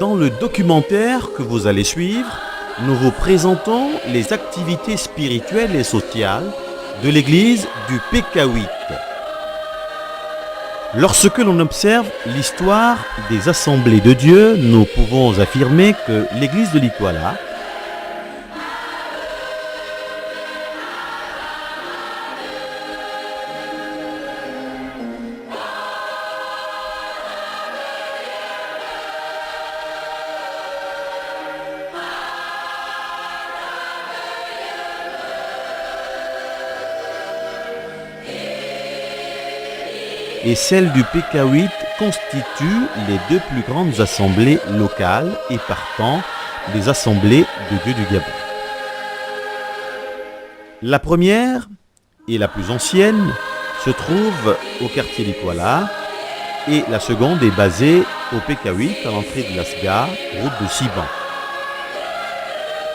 Dans le documentaire que vous allez suivre, nous vous présentons les activités spirituelles et sociales de l'église du PK8. Lorsque l'on observe l'histoire des assemblées de Dieu, nous pouvons affirmer que l'église de l'Itoila et celle du PK8 constituent les deux plus grandes assemblées locales et partant des assemblées de Dieu du Gabon. La première et la plus ancienne se trouve au quartier d'Itoila et la seconde est basée au PK8 à l'entrée de l'Asga, route de Siban.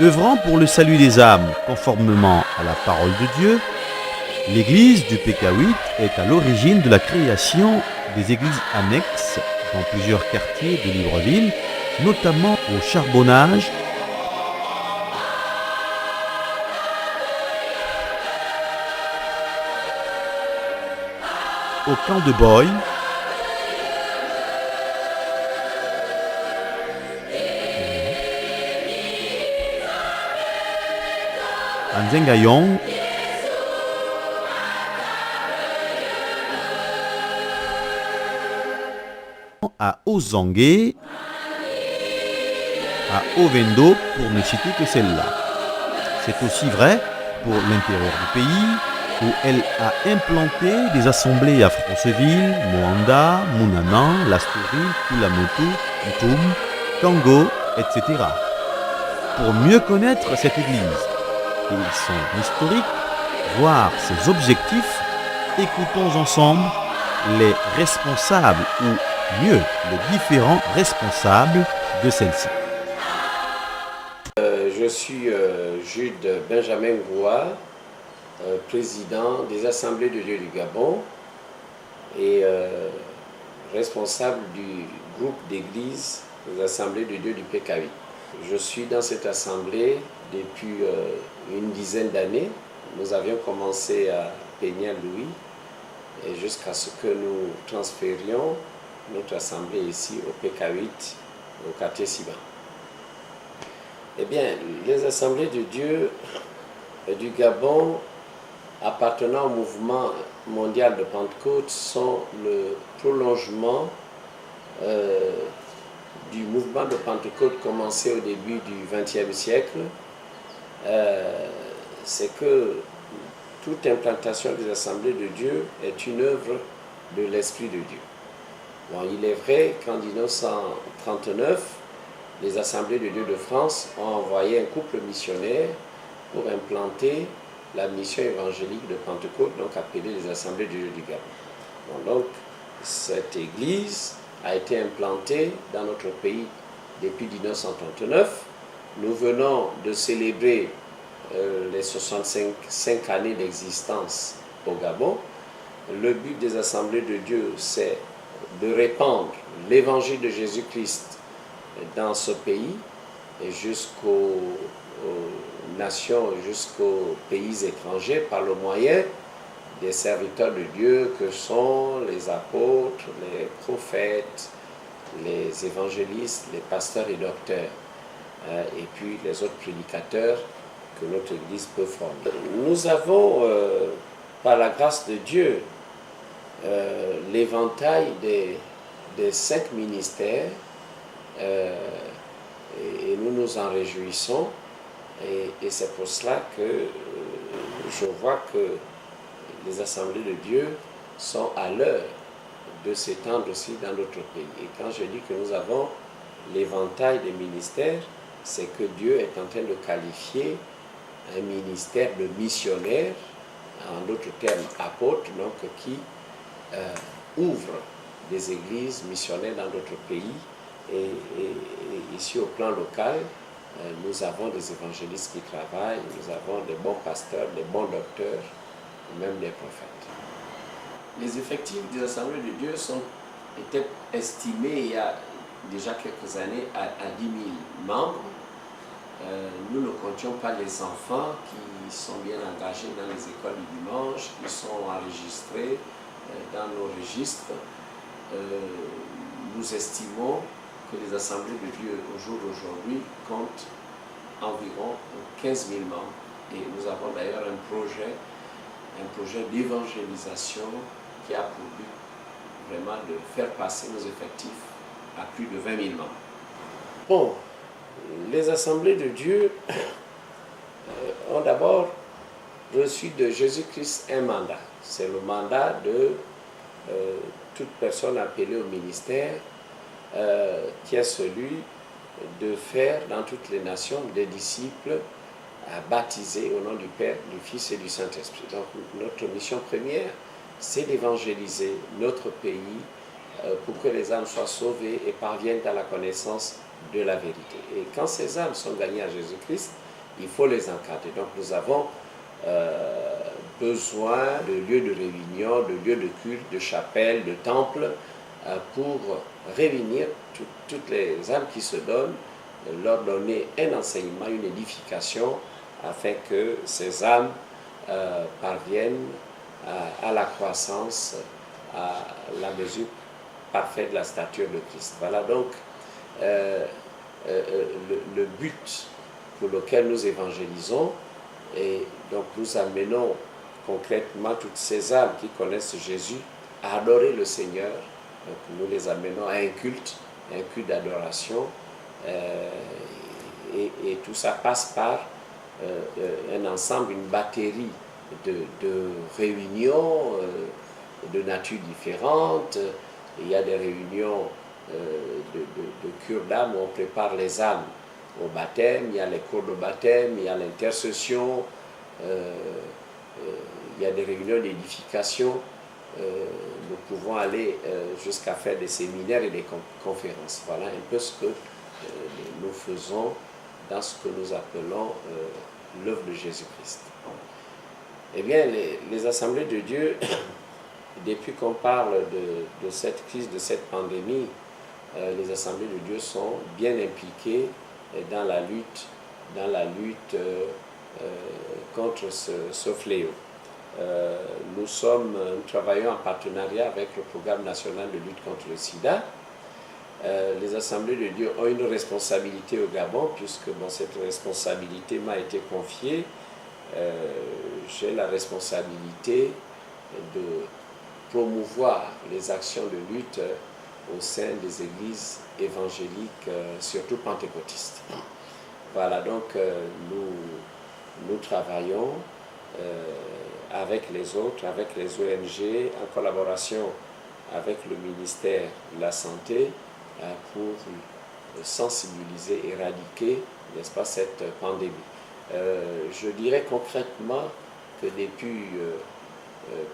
Œuvrant pour le salut des âmes conformément à la parole de Dieu, l'église du PK8 est à l'origine de la création des églises annexes dans plusieurs quartiers de Libreville, notamment au Charbonnage, au camp de Boy, à Nzengayong, à Ozangue, à Ovendo, pour ne citer que celle-là. C'est aussi vrai pour l'intérieur du pays, où elle a implanté des assemblées à Franceville, Moanda, Munanan, Lastouril, Kulamotu, Ntoum, Kango, etc. Pour mieux connaître cette église et son historique, voir ses objectifs, écoutons ensemble les responsables ou mieux, les différents responsables de celle-ci. Je suis Jude Benjamin Goua, président des Assemblées de Dieu du Gabon et responsable du groupe d'église des Assemblées de Dieu du PK8. Je suis dans cette assemblée depuis une dizaine d'années. Nous avions commencé à Peña-Louis et jusqu'à ce que nous transférions notre assemblée ici au PK8, au quartier Siban. Eh bien, les assemblées de Dieu du Gabon appartenant au mouvement mondial de Pentecôte sont le prolongement du mouvement de Pentecôte commencé au début du XXe siècle. C'est que toute implantation des assemblées de Dieu est une œuvre de l'Esprit de Dieu. Bon, il est vrai qu'en 1939, les Assemblées de Dieu de France ont envoyé un couple missionnaire pour implanter la mission évangélique de Pentecôte, donc appelée les Assemblées de Dieu du Gabon. Bon, donc, cette église a été implantée dans notre pays depuis 1939. Nous venons de célébrer les 65 années d'existence au Gabon. Le but des Assemblées de Dieu, c'est de répandre l'évangile de Jésus-Christ dans ce pays et jusqu'aux nations, jusqu'aux pays étrangers par le moyen des serviteurs de Dieu que sont les apôtres, les prophètes, les évangélistes, les pasteurs et docteurs, et puis les autres prédicateurs que notre Église peut former. Nous avons, par la grâce de Dieu, l'éventail des 5 ministères et nous nous en réjouissons et c'est pour cela que je vois que les assemblées de Dieu sont à l'heure de s'étendre aussi dans notre pays. Et quand je dis que nous avons l'éventail des ministères, c'est que Dieu est en train de qualifier un ministère de missionnaire, en d'autres termes apôtre, donc qui ouvre des églises missionnaires dans notre pays et ici au plan local, nous avons des évangélistes qui travaillent, nous avons des bons pasteurs, des bons docteurs, même des prophètes. Les effectifs des assemblées de Dieu étaient estimés il y a déjà quelques années à 10 000 membres. Nous ne comptions pas les enfants qui sont bien engagés dans les écoles du dimanche, qui sont enregistrés dans nos registres. Nous estimons que les assemblées de Dieu au jour d'aujourd'hui comptent environ 15 000 membres. Et nous avons d'ailleurs un projet d'évangélisation qui a pour but vraiment de faire passer nos effectifs à plus de 20 000 membres. Bon, les assemblées de Dieu ont d'abord reçu de Jésus-Christ un mandat. C'est le mandat de toute personne appelée au ministère, qui est celui de faire dans toutes les nations des disciples baptisés au nom du Père, du Fils et du Saint-Esprit. Donc notre mission première, c'est d'évangéliser notre pays pour que les âmes soient sauvées et parviennent à la connaissance de la vérité. Et quand ces âmes sont gagnées à Jésus-Christ, il faut les encadrer. Donc nous avons besoin de lieux de réunion, de lieux de culte, de chapelles, de temples, pour réunir toutes les âmes qui se donnent, leur donner un enseignement, une édification, afin que ces âmes parviennent à la croissance, à la mesure parfaite de la stature de Christ. Voilà donc le but pour lequel nous évangélisons, et donc nous amenons concrètement toutes ces âmes qui connaissent Jésus à adorer le Seigneur. Donc nous les amenons à un culte d'adoration, et tout ça passe par un ensemble, une batterie de réunions de nature différente. Il y a des réunions de cure d'âme où on prépare les âmes au baptême, il y a les cours de baptême, il y a l'intercession, il y a des réunions d'édification. Nous pouvons aller jusqu'à faire des séminaires et des conférences. Voilà un peu ce que nous faisons dans ce que nous appelons l'œuvre de Jésus-Christ. Eh bien, les assemblées de Dieu, depuis qu'on parle de cette crise, de cette pandémie, les assemblées de Dieu sont bien impliquées dans la lutte contre ce fléau. Nous travaillons en partenariat avec le Programme national de lutte contre le sida. Les assemblées de Dieu ont une responsabilité au Gabon, puisque cette responsabilité m'a été confiée. J'ai la responsabilité de promouvoir les actions de lutte au sein des églises évangéliques, surtout pentecôtistes. Voilà, donc nous travaillons avec les autres, avec les ONG, en collaboration avec le ministère de la Santé, pour sensibiliser, éradiquer, n'est-ce pas, cette pandémie. Je dirais concrètement que depuis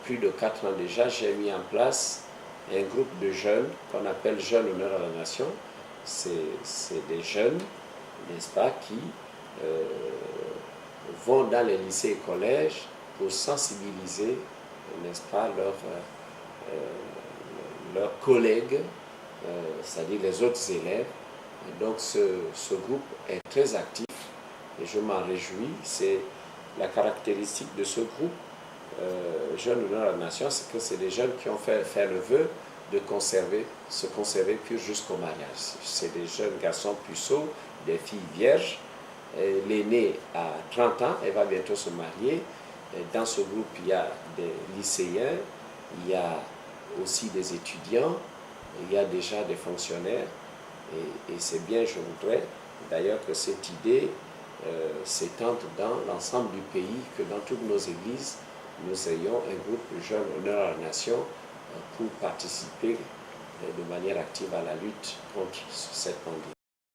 plus de 4 ans déjà, j'ai mis en place un groupe de jeunes qu'on appelle Jeunes Honneur à la Nation. C'est des jeunes, n'est-ce pas, qui vont dans les lycées et collèges pour sensibiliser, n'est-ce pas, leurs collègues, c'est-à-dire les autres élèves. Et donc ce groupe est très actif et je m'en réjouis. C'est la caractéristique de ce groupe Jeunes Honneur à la Nation, c'est que c'est des jeunes qui ont fait le vœu de se conserver purs jusqu'au mariage. C'est des jeunes garçons puceaux, des filles vierges. L'aînée a 30 ans, elle va bientôt se marier. Dans ce groupe, il y a des lycéens, il y a aussi des étudiants, il y a déjà des fonctionnaires. Et c'est bien, je voudrais d'ailleurs que cette idée s'étende dans l'ensemble du pays, que dans toutes nos églises, nous ayons un groupe de Jeunes Honneur à la Nation pour participer de manière active à la lutte contre cette pandémie.